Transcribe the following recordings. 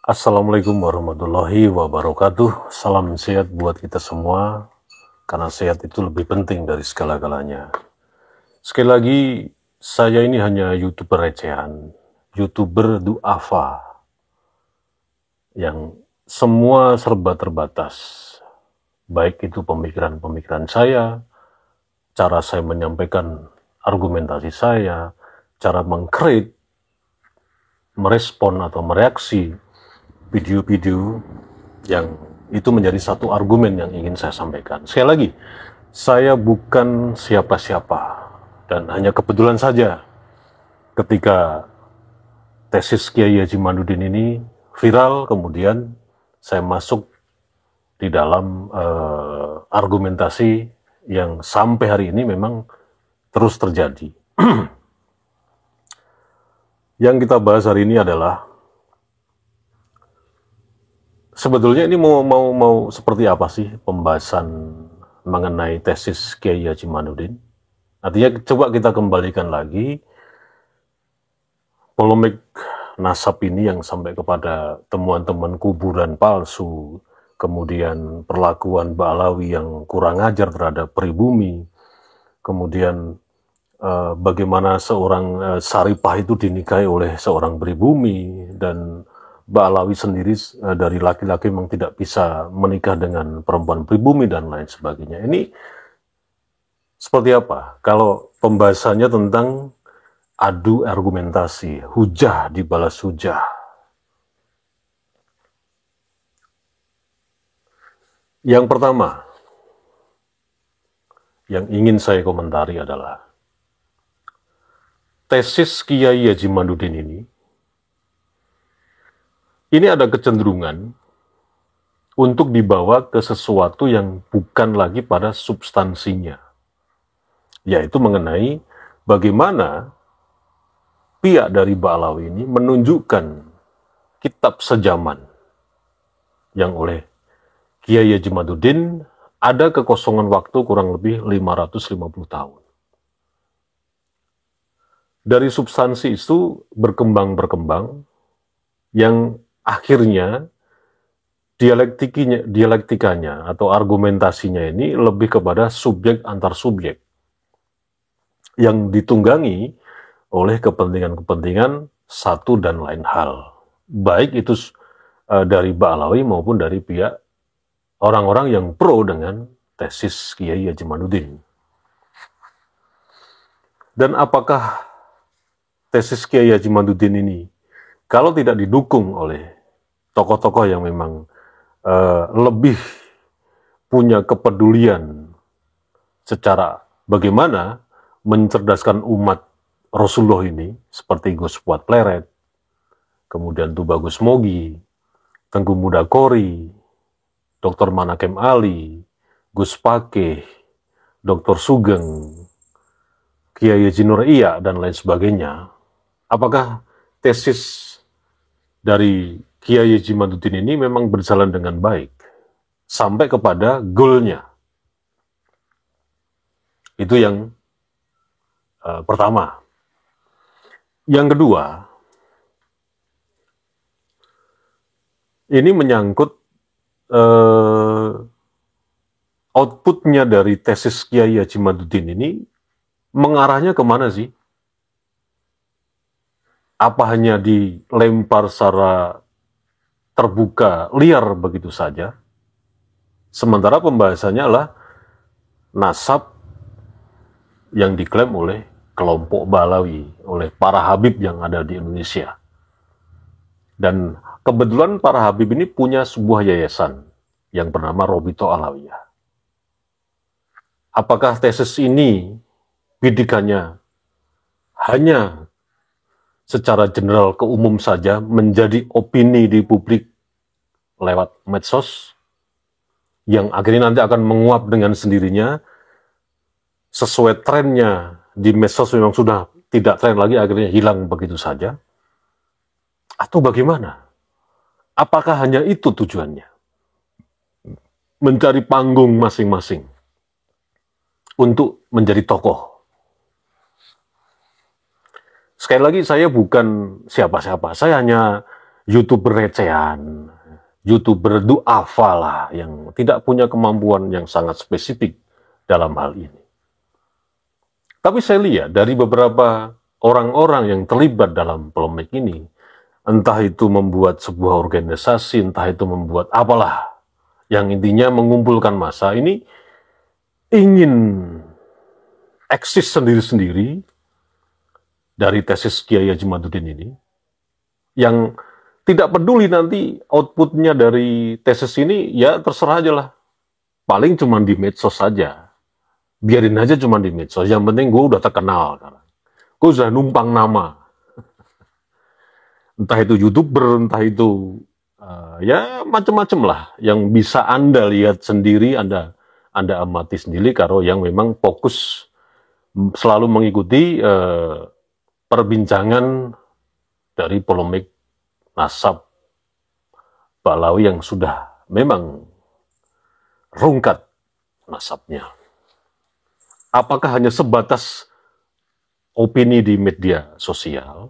Assalamualaikum warahmatullahi wabarakatuh. Salam sehat buat kita semua, karena sehat itu lebih penting dari segala-galanya. Sekali lagi, saya ini hanya YouTuber recehan, YouTuber duafa, yang semua serba terbatas. Baik itu pemikiran-pemikiran saya, cara saya menyampaikan argumentasi saya, cara mengkritik, merespon atau mereaksi video-video yang itu menjadi satu argumen yang ingin saya sampaikan. Sekali lagi, saya bukan siapa-siapa, dan hanya kebetulan saja ketika tesis Kiai Haji Manudin ini viral, kemudian saya masuk di dalam argumentasi yang sampai hari ini memang terus terjadi. Yang kita bahas hari ini adalah sebetulnya ini mau seperti apa sih pembahasan mengenai tesis Kiai Haji Manudin? Artinya coba kita kembalikan lagi polemik nasab ini yang sampai kepada temuan-temuan kuburan palsu, kemudian perlakuan Ba'alawi yang kurang ajar terhadap pribumi, kemudian bagaimana seorang Saripah itu dinikahi oleh seorang pribumi, dan Ba'alawi sendiri dari laki-laki memang tidak bisa menikah dengan perempuan pribumi dan lain sebagainya. Ini seperti apa kalau pembahasannya tentang adu argumentasi, hujah dibalas hujah? Yang pertama yang ingin saya komentari adalah tesis Kiai Haji Manudin ini ada kecenderungan untuk dibawa ke sesuatu yang bukan lagi pada substansinya, yaitu mengenai bagaimana pihak dari Ba'alawi ini menunjukkan kitab sejaman yang oleh Kiai Haji Manudin ada kekosongan waktu kurang lebih 550 tahun. Dari substansi itu berkembang yang akhirnya dialektikanya atau argumentasinya ini lebih kepada subjek antar subjek yang ditunggangi oleh kepentingan-kepentingan satu dan lain hal, baik itu dari Ba'alawi maupun dari pihak orang-orang yang pro dengan tesis Kiai Haji Manudin. Dan apakah tesis Kiai Haji Manudin ini, kalau tidak didukung oleh tokoh-tokoh yang memang lebih punya kepedulian secara bagaimana mencerdaskan umat Rasulullah ini, seperti Gus Fuad Pleret, kemudian Tubagus Mogi, Tengku Mudakori, Dr. Manakem Ali, Gus Pakeh, Dr. Sugeng, Kiai Haji Nur Iya, dan lain sebagainya. Apakah tesis dari Kiai Haji Manudin ini memang berjalan dengan baik sampai kepada goalnya? Itu yang pertama. Yang kedua, ini menyangkut outputnya dari tesis Kiai Haji Manudin ini mengarahnya kemana sih? Apa hanya dilempar secara terbuka, liar begitu saja? Sementara pembahasannya adalah nasab yang diklaim oleh kelompok Ba'alawi, oleh para Habib yang ada di Indonesia. Dan kebetulan para Habib ini punya sebuah yayasan yang bernama Robito Alawiyah. Apakah tesis ini bidikannya hanya secara general ke umum saja menjadi opini di publik lewat medsos, yang akhirnya nanti akan menguap dengan sendirinya sesuai trennya di medsos memang sudah tidak tren lagi, akhirnya hilang begitu saja? Atau bagaimana? Apakah hanya itu tujuannya? Mencari panggung masing-masing untuk menjadi tokoh. Sekali lagi, saya bukan siapa-siapa. Saya hanya YouTuber recehan, YouTuber duafa lah, yang tidak punya kemampuan yang sangat spesifik dalam hal ini. Tapi saya lihat dari beberapa orang-orang yang terlibat dalam polemik ini, entah itu membuat sebuah organisasi, entah itu membuat apalah, yang intinya mengumpulkan massa ini, ingin eksis sendiri-sendiri dari tesis Kiai Haji Maduddin ini, yang tidak peduli nanti outputnya dari tesis ini, ya terserah aja lah. Paling cuma di medsos saja. Biarin aja cuma di medsos. Yang penting gue udah terkenal. Gue udah numpang nama. Entah itu YouTuber, entah itu ya macam-macam lah. Yang bisa Anda lihat sendiri, Anda amati sendiri, kalau yang memang fokus selalu mengikuti perbincangan dari polemik nasab Ba'alawi yang sudah memang rungkat nasabnya. Apakah hanya sebatas opini di media sosial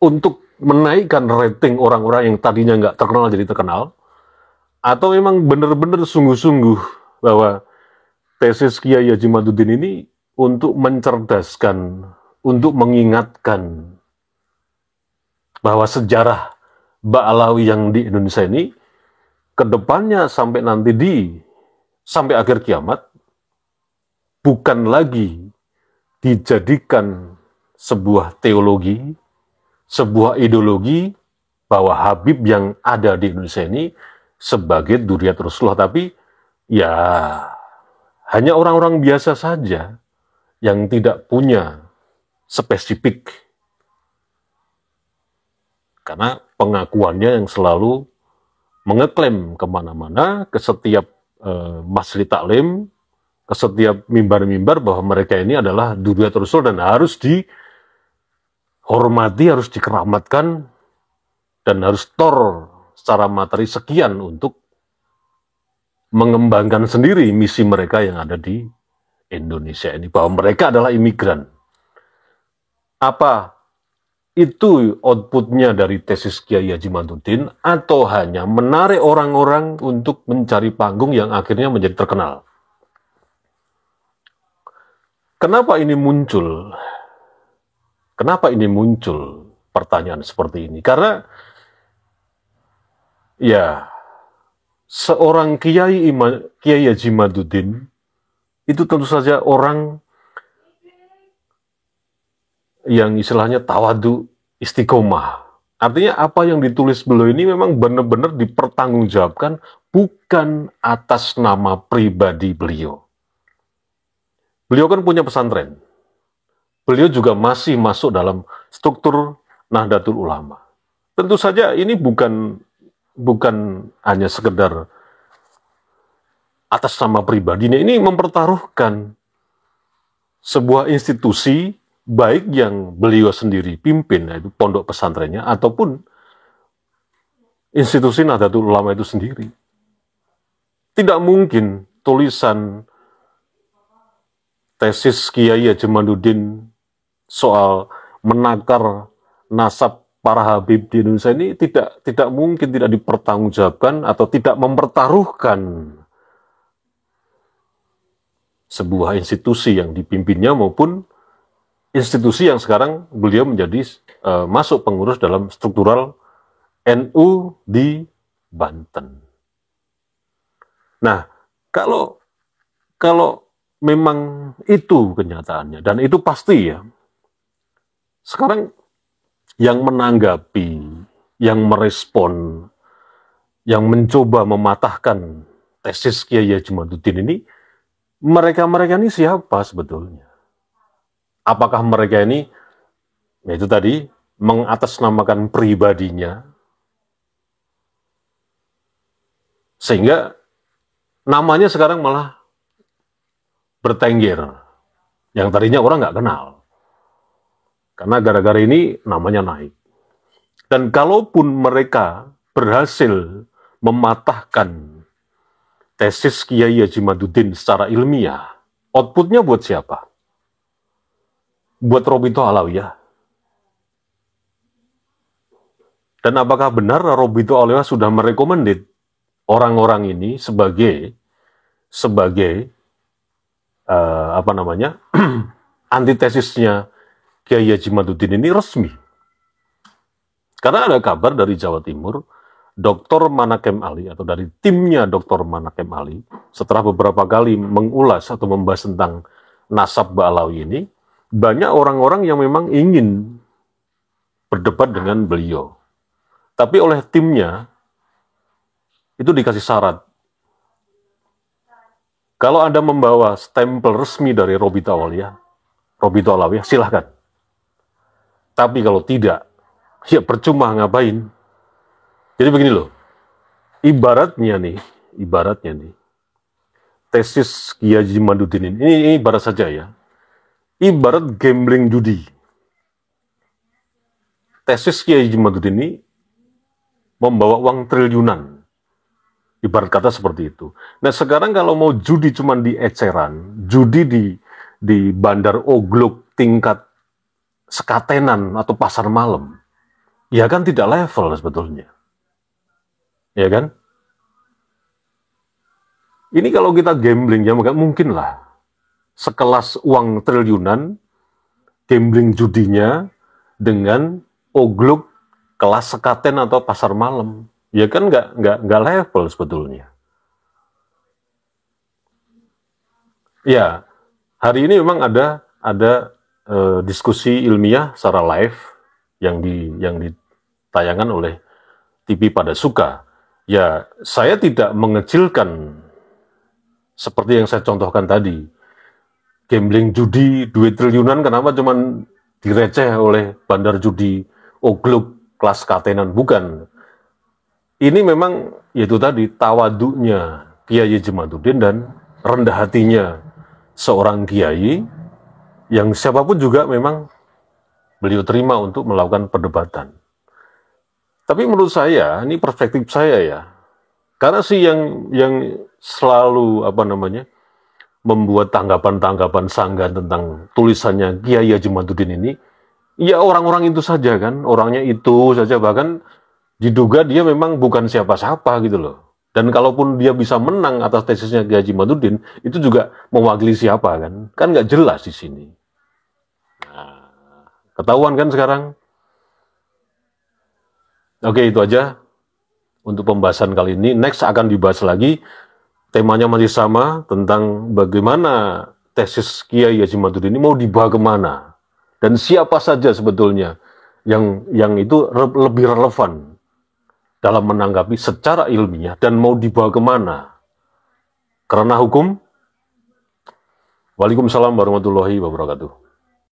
untuk menaikkan rating orang-orang yang tadinya nggak terkenal jadi terkenal, atau memang benar-benar sungguh-sungguh bahwa tesis Kiai Haji Maduddin ini untuk mencerdaskan, untuk mengingatkan bahwa sejarah Ba'alawi yang di Indonesia ini kedepannya sampai nanti sampai akhir kiamat bukan lagi dijadikan sebuah teologi, sebuah ideologi bahwa Habib yang ada di Indonesia ini sebagai Dzurriyyat Rasulullah, tapi ya hanya orang-orang biasa saja yang tidak punya spesifik, karena pengakuannya yang selalu mengeklaim kemana-mana, ke setiap masjid taklim, ke setiap mimbar-mimbar, bahwa mereka ini adalah Dzurriyyat Rasul dan harus dihormati, harus dikeramatkan, dan harus tor secara materi sekian untuk mengembangkan sendiri misi mereka yang ada di Indonesia ini, bahwa mereka adalah imigran. Apa itu outputnya dari tesis Kiai Haji Maduddin, atau hanya menarik orang-orang untuk mencari panggung yang akhirnya menjadi terkenal? Kenapa ini muncul? Kenapa ini muncul pertanyaan seperti ini? Karena ya seorang Kiai Haji Maduddin itu tentu saja orang yang istilahnya tawadu istiqomah. Artinya apa yang ditulis beliau ini memang benar-benar dipertanggungjawabkan, bukan atas nama pribadi beliau. Beliau kan punya pesantren. Beliau juga masih masuk dalam struktur Nahdlatul Ulama. Tentu saja ini bukan hanya sekedar atas nama pribadinya, ini mempertaruhkan sebuah institusi, baik yang beliau sendiri pimpin, yaitu pondok pesantrennya, ataupun institusi Nahdlatul Ulama itu sendiri. Tidak mungkin tulisan tesis Kiai Haji Maduddin soal menakar nasab para Habib di Indonesia ini tidak mungkin tidak dipertanggungjawabkan atau tidak mempertaruhkan sebuah institusi yang dipimpinnya maupun institusi yang sekarang beliau menjadi masuk pengurus dalam struktural NU di Banten. Nah, kalau memang itu kenyataannya, dan itu pasti ya, sekarang yang menanggapi, yang merespon, yang mencoba mematahkan tesis Kiai Haji Maduddin ini, mereka-mereka ini siapa sebetulnya? Apakah mereka ini, ya itu tadi, mengatasnamakan pribadinya, sehingga namanya sekarang malah bertengger, yang tadinya orang nggak kenal. Karena gara-gara ini namanya naik. Dan kalaupun mereka berhasil mematahkan tesis Kiai Haji Maduddin secara ilmiah, outputnya buat siapa? Buat Robito Alawiyah. Dan apakah benar Robito Alewah sudah merekomendit orang-orang ini sebagai antitesisnya Kiai Haji Maduddin ini resmi? Karena ada kabar dari Jawa Timur, Dr. Manakem Ali atau dari timnya Dr. Manakem Ali, setelah beberapa kali mengulas atau membahas tentang nasab Ba'alawi ini, banyak orang-orang yang memang ingin berdebat dengan beliau. Tapi oleh timnya, itu dikasih syarat. Kalau Anda membawa stempel resmi dari Robito Alawiyah, silahkan. Tapi kalau tidak, ya percuma ngapain. Jadi begini loh, ibaratnya nih, tesis Kiai Haji Maduddin ini ibarat saja ya, ibarat gambling judi. Tesis Kiai Haji Maduddin ini membawa uang triliunan, ibarat kata seperti itu. Nah sekarang kalau mau judi cuma di eceran, judi di bandar oglok tingkat sekatenan atau pasar malam, ya kan tidak level sebetulnya. Ya kan? Ini kalau kita gambling ya nggak mungkin lah. Sekelas uang triliunan, gambling judinya dengan oglok kelas sekaten atau pasar malam. Ya kan nggak level sebetulnya. Ya, hari ini memang ada diskusi ilmiah secara live yang ditayangkan oleh TV Pada Suka. Ya, saya tidak mengecilkan seperti yang saya contohkan tadi. Gambling judi, duit triliunan, kenapa cuman direceh oleh bandar judi oglok kelas katenan? Bukan. Ini memang yaitu tadi tawaduknya Kiai Haji Maduddin dan rendah hatinya seorang kiai yang siapapun juga memang beliau terima untuk melakukan perdebatan. Tapi menurut saya, ini perspektif saya ya, karena sih yang selalu membuat tanggapan-tanggapan sanggahan tentang tulisannya Kiai Haji Maduddin ini, ya orang-orang itu saja kan, orangnya itu saja, bahkan diduga dia memang bukan siapa-siapa gitu loh. Dan kalaupun dia bisa menang atas tesisnya Kiai Haji Maduddin, itu juga mewakili siapa kan? Kan nggak jelas di sini. Nah, ketahuan kan sekarang? Oke, itu aja untuk pembahasan kali ini. Next akan dibahas lagi. Temanya masih sama tentang bagaimana tesis Kiai Haji Maduddin ini mau dibawa kemana. Dan siapa saja sebetulnya yang itu lebih relevan dalam menanggapi secara ilmiah dan mau dibawa kemana. Karena hukum. Waalaikumsalam warahmatullahi wabarakatuh.